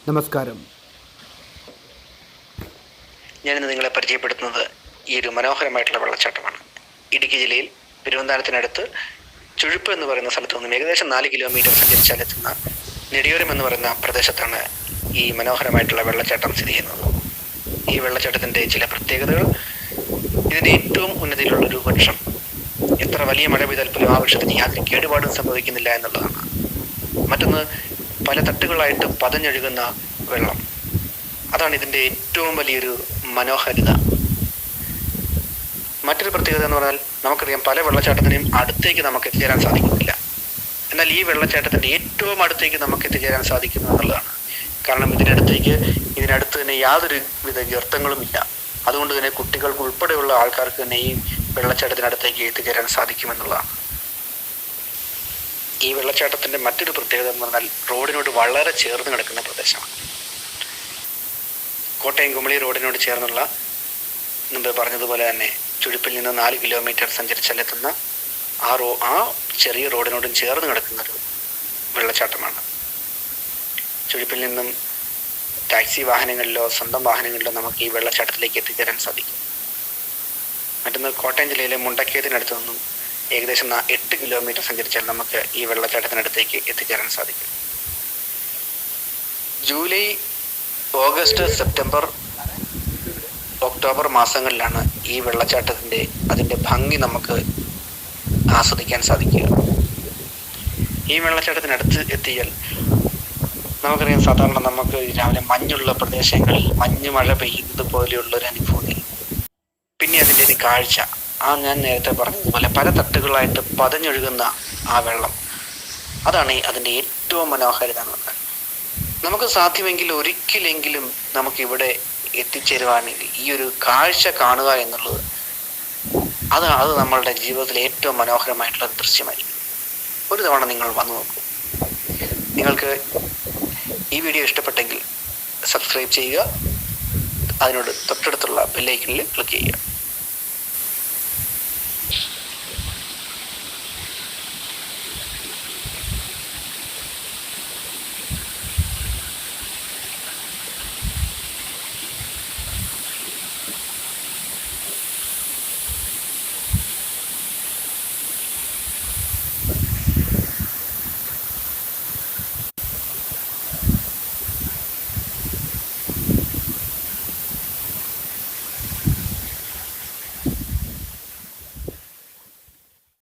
നമസ്കാരം. ഞാനിന്ന് നിങ്ങളെ പരിചയപ്പെടുത്തുന്നത് ഈ ഒരു മനോഹരമായിട്ടുള്ള വെള്ളച്ചാട്ടമാണ്. ഇടുക്കി ജില്ലയിൽ പെരുവന്താനത്തിനടുത്ത് ചുഴുപ്പ് എന്ന് പറയുന്ന സ്ഥലത്ത് നിന്നും ഏകദേശം 4 കിലോമീറ്റർ സഞ്ചരിച്ചാലെത്തുന്ന നെടിയോരം എന്ന് പറയുന്ന പ്രദേശത്താണ് ഈ മനോഹരമായിട്ടുള്ള വെള്ളച്ചാട്ടം സ്ഥിതി ചെയ്യുന്നത്. ഈ വെള്ളച്ചാട്ടത്തിൻ്റെ ചില പ്രത്യേകതകൾ: ഇതിൻ്റെ ഏറ്റവും ഉന്നതിയിലുള്ളൊരു വൃക്ഷം. എത്ര വലിയ മഴ പെയ്താൽ പോലും ആ വൃക്ഷത്തിന് യാതൊരു കേടുപാടും സംഭവിക്കുന്നില്ല എന്നുള്ളതാണ്. മറ്റൊന്ന്, പല തട്ടുകളായിട്ട് പതഞ്ഞൊഴുകുന്ന വെള്ളം. അതാണ് ഇതിൻ്റെ ഏറ്റവും വലിയൊരു മനോഹാരിത. മറ്റൊരു പ്രത്യേകത എന്ന് പറഞ്ഞാൽ, നമുക്കറിയാം പല വെള്ളച്ചാട്ടത്തിനെയും അടുത്തേക്ക് നമുക്ക് എത്തിച്ചേരാൻ സാധിക്കുന്നില്ല. എന്നാൽ ഈ വെള്ളച്ചാട്ടത്തിൻ്റെ ഏറ്റവും അടുത്തേക്ക് നമുക്ക് എത്തിച്ചേരാൻ സാധിക്കുന്നു എന്നുള്ളതാണ്. കാരണം ഇതിനടുത്ത് തന്നെ യാതൊരു വിധ ഗർത്തങ്ങളും ഇല്ല. അതുകൊണ്ട് തന്നെ കുട്ടികൾക്ക് ഉൾപ്പെടെയുള്ള ആൾക്കാർക്ക് തന്നെ ഈ വെള്ളച്ചാട്ടത്തിനടുത്തേക്ക് എത്തിച്ചേരാൻ സാധിക്കുമെന്നുള്ളതാണ്. ഈ വെള്ളച്ചാട്ടത്തിൻ്റെ മറ്റൊരു പ്രത്യേകത എന്ന് പറഞ്ഞാൽ, റോഡിനോട് വളരെ ചേർന്ന് കിടക്കുന്ന പ്രദേശമാണ്. കോട്ടയം കുമളി റോഡിനോട് ചേർന്നുള്ള, മുമ്പ് പറഞ്ഞതുപോലെ തന്നെ ചുഴുപ്പിൽ നിന്ന് 4 കിലോമീറ്റർ സഞ്ചരിച്ചാലെത്തുന്ന ആ ചെറിയ റോഡിനോടും ചേർന്ന് കിടക്കുന്നൊരു വെള്ളച്ചാട്ടമാണ്. ചുഴുപ്പിൽ നിന്നും ടാക്സി വാഹനങ്ങളിലോ സ്വന്തം വാഹനങ്ങളിലോ നമുക്ക് ഈ വെള്ളച്ചാട്ടത്തിലേക്ക് എത്തിച്ചേരാൻ സാധിക്കും. മറ്റൊന്ന്, കോട്ടയം ജില്ലയിലെ മുണ്ടക്കയത്തിനടുത്ത് നിന്നും ഏകദേശം 8 കിലോമീറ്റർ സഞ്ചരിച്ചാൽ നമുക്ക് ഈ വെള്ളച്ചാട്ടത്തിനടുത്തേക്ക് എത്തിച്ചേരാൻ സാധിക്കും. ജൂലൈ, ഓഗസ്റ്റ്, സെപ്റ്റംബർ, ഒക്ടോബർ മാസങ്ങളിലാണ് ഈ അതിൻ്റെ ഭംഗി നമുക്ക് ആസ്വദിക്കാൻ സാധിക്കുക. ഈ വെള്ളച്ചാട്ടത്തിനടുത്ത് എത്തിയാൽ നമുക്കറിയാം, സാധാരണ നമുക്ക് രാവിലെ മഞ്ഞുള്ള പ്രദേശങ്ങളിൽ മഞ്ഞ് മഴ പെയ്യുന്നത് പോലെയുള്ളൊരു അനുഭൂതി. പിന്നെ അതിൻ്റെ ഒരു കാഴ്ച, ഞാൻ നേരത്തെ പറഞ്ഞതുപോലെ പല തട്ടുകളായിട്ട് പതഞ്ഞൊഴുകുന്ന ആ വെള്ളം, അതാണ് അതിൻ്റെ ഏറ്റവും മനോഹാരിത എന്ന് പറഞ്ഞാൽ. നമുക്ക് സാധ്യമെങ്കിൽ ഒരിക്കലെങ്കിലും നമുക്കിവിടെ എത്തിച്ചേരുവാണെങ്കിൽ ഈ ഒരു കാഴ്ച കാണുക എന്നുള്ളത് അത് നമ്മളുടെ ജീവിതത്തിലെ ഏറ്റവും മനോഹരമായിട്ടുള്ള ദൃശ്യമായിരിക്കും. ഒരു തവണ നിങ്ങൾ വന്നു നോക്കൂ. നിങ്ങൾക്ക് ഈ വീഡിയോ ഇഷ്ടപ്പെട്ടെങ്കിൽ സബ്സ്ക്രൈബ് ചെയ്യുക. അതിനോട് തൊട്ടടുത്തുള്ള ബെല്ലൈക്കണിൽ ക്ലിക്ക് ചെയ്യുക.